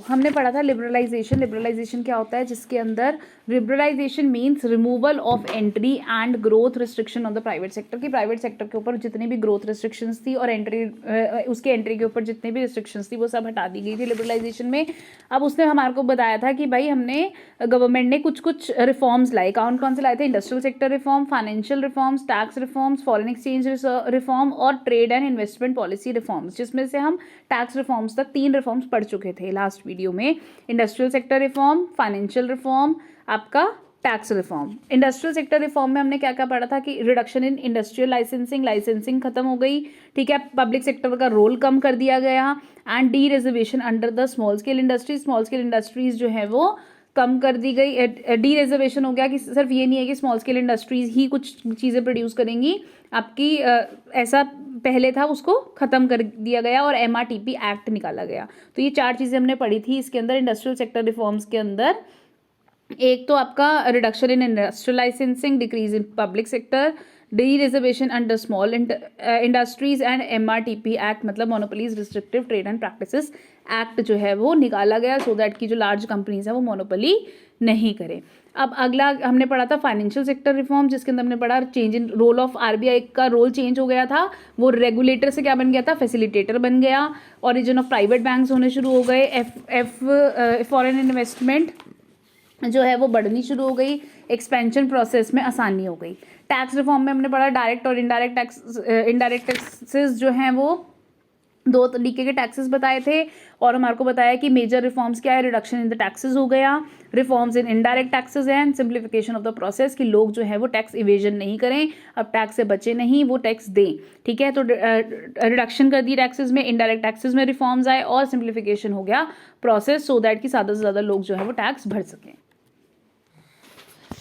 हमने पढ़ा था लिबरलाइजेशन। लिबरलाइजेशन क्या होता है, जिसके अंदर liberalisation means removal of entry and growth restriction on the private sector की प्राइवेट सेक्टर के ऊपर जितनी भी ग्रोथ रिस्ट्रिक्शंस थी और एंट्री उसके एंट्री के ऊपर जितनी भी रिस्ट्रिक्शंस थी वो सब हटा दी गई थी लिबरलाइजेशन में। अब उसने हमारे को बताया था कि भाई हमने गवर्नमेंट ने कुछ कुछ रिफॉर्म्स लाए। कौन कौन से लाए थे? Industrial sector reform, financial reforms, tax reforms, foreign exchange reform और trade and investment policy reforms, जिसमें से हम टैक्स रिफॉर्म्स तक 3 रिफॉर्म्स पढ़ चुके थे लास्ट वीडियो में। Industrial sector reform, financial reform, आपका tax reform. Industrial sector reform में हमने क्या क्या पढ़ा था कि रिडक्शन इन इंडस्ट्रियल लाइसेंसिंग खत्म हो गई, ठीक है, पब्लिक सेक्टर का रोल कम कर दिया गया and D reservation under the small scale industries जो है वो कम कर दी गई। डी रिजर्वेशन हो गया कि सिर्फ ये नहीं है कि स्मॉल स्केल इंडस्ट्रीज ही कुछ चीज़ें प्रोड्यूस करेंगी, आपकी ऐसा पहले था उसको ख़त्म कर दिया गया और MRTP एक्ट निकाला गया। तो ये 4 चीज़ें हमने पढ़ी थी इसके अंदर इंडस्ट्रियल सेक्टर रिफॉर्म्स के अंदर। एक तो आपका reduction in industrial licensing, decrease in public sector, dereservation under small industries and MRTP act मतलब monopolies restrictive trade and practices act जो है वो निकाला गया सो दैट की जो लार्ज कंपनीज है वो मोनोपोली नहीं करे। अब अगला हमने पढ़ा था फाइनेंशियल सेक्टर रिफॉर्म, जिसके अंदर हमने पढ़ा change in role of RBI का रोल चेंज हो गया था, वो रेगुलेटर से क्या बन गया था, फैसिलिटेटर बन गया। ओरिजिन ऑफ प्राइवेट बैंक्स होने शुरू हो गए, फॉरेन इन्वेस्टमेंट जो है वो बढ़नी शुरू हो गई, एक्सपेंशन प्रोसेस में आसानी हो गई। टैक्स रिफॉर्म में हमने पढ़ा डायरेक्ट और इनडायरेक्ट टैक्सेस जो हैं वो 2 तरीके के टैक्सेस बताए थे और हमारे को बताया कि मेजर रिफॉर्म्स क्या है, रिडक्शन इन द टैक्सेस हो गया, reforms in indirect taxes and simplification of the process कि लोग जो है वो टैक्स इवेजन नहीं करें, अब टैक्स से बचे नहीं, वो टैक्स दें, ठीक है। तो रिडक्शन कर दी टैक्सेस में, इनडायरेक्ट टैक्सेस में रिफॉर्म्स आए और सिंप्लीफिकेशन हो गया प्रोसेस सो दैट कि ज़्यादा से ज़्यादा लोग जो है वो टैक्स भर सकें।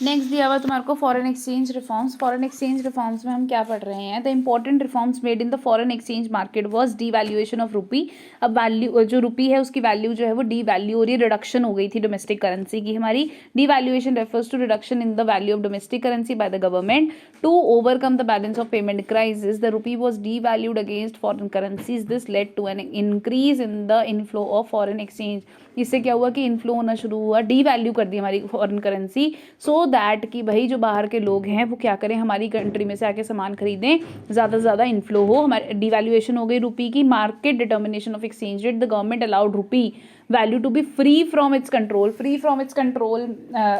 नेक्स्ट दिया हुआ तुम्हारे को foreign exchange reforms. Foreign exchange reforms में हम क्या पढ़ रहे हैं, the important reforms made in the foreign exchange market was devaluation of rupee. अब वैल्यू जो रुपी है उसकी वैल्यू जो है वो डीवैल्यू हो रही है, रिडक्शन हो गई थी डोमेस्टिक करेंसी की हमारी। Devaluation refers to reduction in the value of domestic currency by the government to overcome the balance of payment crisis. The rupee was devalued against foreign currencies, this led to an increase in the inflow of foreign exchange. इससे क्या हुआ कि inflow होना शुरू हुआ, devalue कर दी हमारी foreign currency so that कि भाई जो बाहर के लोग हैं वो क्या करें, हमारी कंट्री में से आके सामान खरीदें, ज़्यादा से ज़्यादा इनफ्लो हो। हमारी डीवैल्यूएशन हो गई रुपी की। Market determination of exchange rate, the government allowed rupee value to be free from its control. Free from its control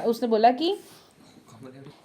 उसने बोला कि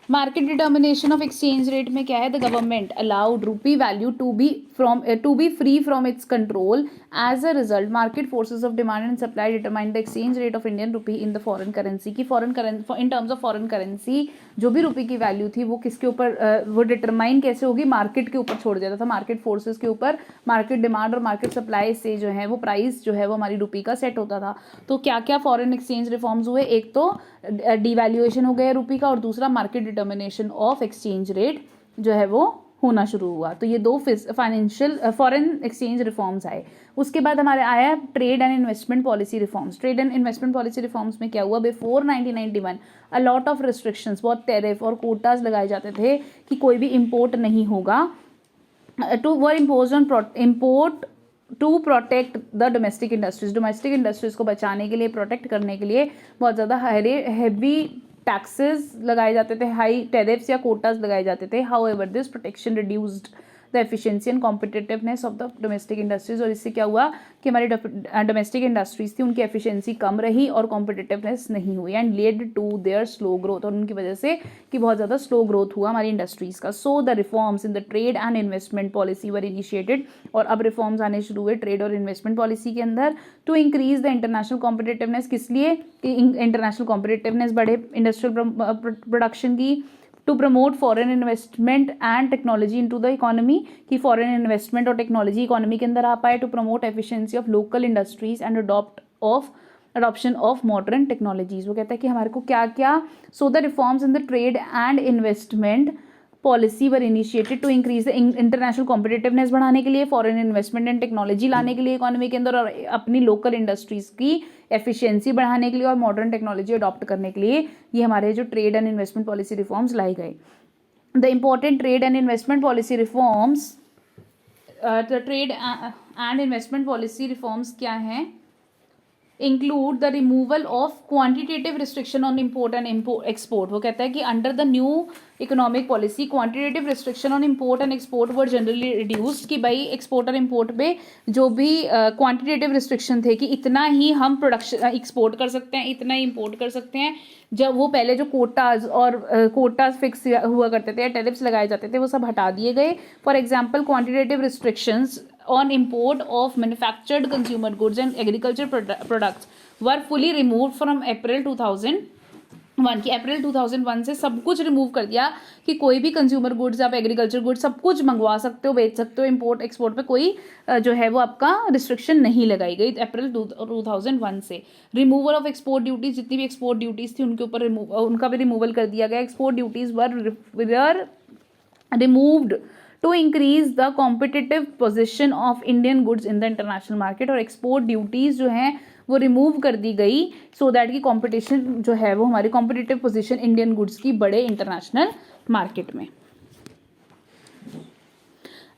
market determination of exchange rate में क्या है, the government allowed rupee value to be free from its control. As a result market forces of demand and supply determine the exchange rate of Indian rupee in the foreign currency की in terms of foreign currency जो भी रुपी की value थी वो किसके ऊपर वो determine कैसे होगी, मार्केट के ऊपर छोड़ दिया था, मार्केट फोर्सेस के ऊपर। मार्केट डिमांड और मार्केट सप्लाई से जो है वो प्राइस जो है वो हमारी रुपी का सेट होता था। तो क्या क्या फॉरेन एक्सचेंज रिफॉर्म्स हुए, एक तो डिवैल्यूएशन हो गया रुपी का और दूसरा market determination of exchange rate जो है वो होना शुरू हुआ। तो ये 2 फाइनेंशियल फॉरेन एक्सचेंज रिफॉर्म्स आए। उसके बाद हमारे आया trade and investment policy reforms. Trade and investment policy reforms में क्या हुआ, before 1991 a lot of restrictions, बहुत टैरिफ और कोटाज लगाए जाते थे कि कोई भी इम्पोर्ट नहीं होगा, to were impose on import to protect the domestic industries को बचाने के लिए, प्रोटेक्ट करने के लिए बहुत ज़्यादा हैवी टैक्सेस लगाए जाते थे, हाई टैरिफ्स या कोटास लगाए जाते थे। However this protection reduced the efficiency and competitiveness of the domestic industries. और इससे क्या हुआ कि हमारी डोमेस्टिक इंडस्ट्रीज थी उनकी एफिशिएंसी कम रही और कॉम्पिटिटिवनेस नहीं हुई and led to their slow growth, और उनकी वजह से कि बहुत ज़्यादा स्लो ग्रोथ हुआ हमारी इंडस्ट्रीज़ का। सो the reforms in the trade and investment policy were initiated, और अब रिफॉर्म्स आने शुरू हुए ट्रेड और इन्वेस्टमेंट पॉलिसी के अंदर to increase the international competitiveness. किस लिए कि इंटरनेशनल कॉम्पिटिटिवनेस बढ़े इंडस्ट्रियल प्रोडक्शन की, to promote foreign investment and technology into the economy कि फॉरेन इन्वेस्टमेंट और टेक्नोलॉजी इकोनॉमी के अंदर आ पाए, to promote efficiency of local industries and adoption of modern technologies. वो कहता है कि हमारे को क्या क्या, so the reforms in the trade and investment policy were initiated to increase the international competitiveness बढ़ाने के लिए, फॉरेन इन्वेस्टमेंट एंड टेक्नोलॉजी लाने के लिए इकोनॉमी के अंदर, और अपनी लोकल इंडस्ट्रीज की एफिशिएंसी बढ़ाने के लिए और मॉडर्न टेक्नोलॉजी अडॉप्ट करने के लिए ये हमारे जो trade and investment policy reforms लाई गए। The important trade and investment policy reforms, trade and investment policy reforms क्या हैं, include the removal of quantitative restriction on import and export. वो कहता है कि under the new economic policy quantitative restriction on import and export were generally reduced, कि भाई export और import पे जो भी क्वांटिटेटिव रिस्ट्रिक्शन थे कि इतना ही हम प्रोडक्शन एक्सपोर्ट कर सकते हैं, इतना ही इम्पोर्ट कर सकते हैं, जब वो पहले जो कोटाज और कोटाज फिक्स हुआ करते थे, टेरिफ्स लगाए जाते थे, वो सब हटा दिए गए। For example quantitative restrictions on import of manufactured consumer goods and agriculture products were fully removed from April 2001 की अप्रैल 2001 से सब कुछ रिमूव कर दिया कि कोई भी कंज्यूमर गुड्स, आप एग्रीकल्चर गुड्स सब कुछ मंगवा सकते हो, बेच सकते हो, इंपोर्ट एक्सपोर्ट पे कोई जो है वो आपका रिस्ट्रिक्शन नहीं लगाई गई अप्रैल 2001 से। रिमूवल ऑफ एक्सपोर्ट ड्यूटीज, जितनी भी एक्सपोर्ट ड्यूटीज थी उनके ऊपर उनका भी रिमूवल कर दिया गया। Export duties were removed to increase the competitive position of Indian goods in the international market, और एक्सपोर्ट ड्यूटीज़ जो हैं वो रिमूव कर दी गई सो दैट की कॉम्पिटिशन जो है वो हमारी कॉम्पिटिटिव पोजीशन इंडियन गुड्स की बड़े इंटरनेशनल मार्केट में।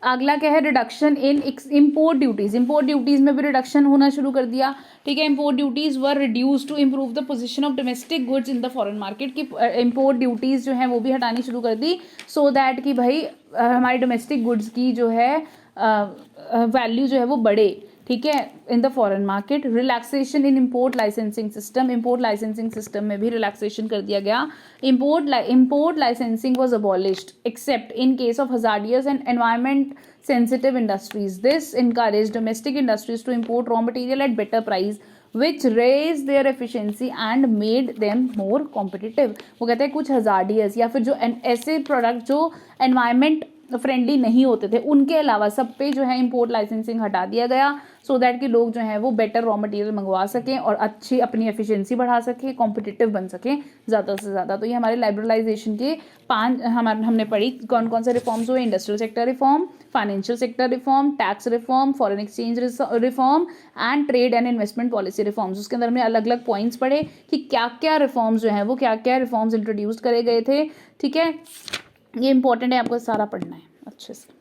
अगला क्या है, reduction in import duties. Import duties में भी रिडक्शन होना शुरू कर दिया, ठीक है। Import duties were reduce to improve the position of domestic goods in the foreign market, की इम्पोर्ट ड्यूटीज़ जो हैं वो भी हटानी शुरू कर दी सो दैट कि भाई हमारी डोमेस्टिक गुड्स की जो है वैल्यू जो है वो बढ़े, ठीक है, in the foreign market. Relaxation in import licensing system, import licensing system में भी रिलैक्सेशन कर दिया गया। Import licensing was abolished except in case of hazardous and environment sensitive industries. This encourage domestic industries to import raw material at better price which raise their efficiency and made them more competitive। वो कहते हैं कुछ hazardous या फिर जो ऐसे product जो environment friendly नहीं होते थे उनके अलावा सब पे जो है इंपोर्ट लाइसेंसिंग हटा दिया गया सो दैट कि लोग जो हैं वो बेटर रॉ मटेरियल मंगवा सकें और अच्छी अपनी एफिशिएंसी बढ़ा सकें, कॉम्पिटिटिव बन सकें ज़्यादा से ज़्यादा। तो ये हमारे लिबरलाइजेशन के 5 हमने पढ़ी कौन कौन से रिफॉर्म्स हुए। Industrial sector reform, financial sector reform, tax reform, foreign exchange reform and trade and investment policy reforms. उसके अंदर हमने अलग अलग पॉइंट्स पढ़े कि क्या क्या रिफॉर्म्स जो हैं वो क्या क्या रिफॉर्म्स इंट्रोड्यूस करे गए थे, ठीक है। ये इंपॉर्टेंट है, आपको सारा पढ़ना है अच्छे से।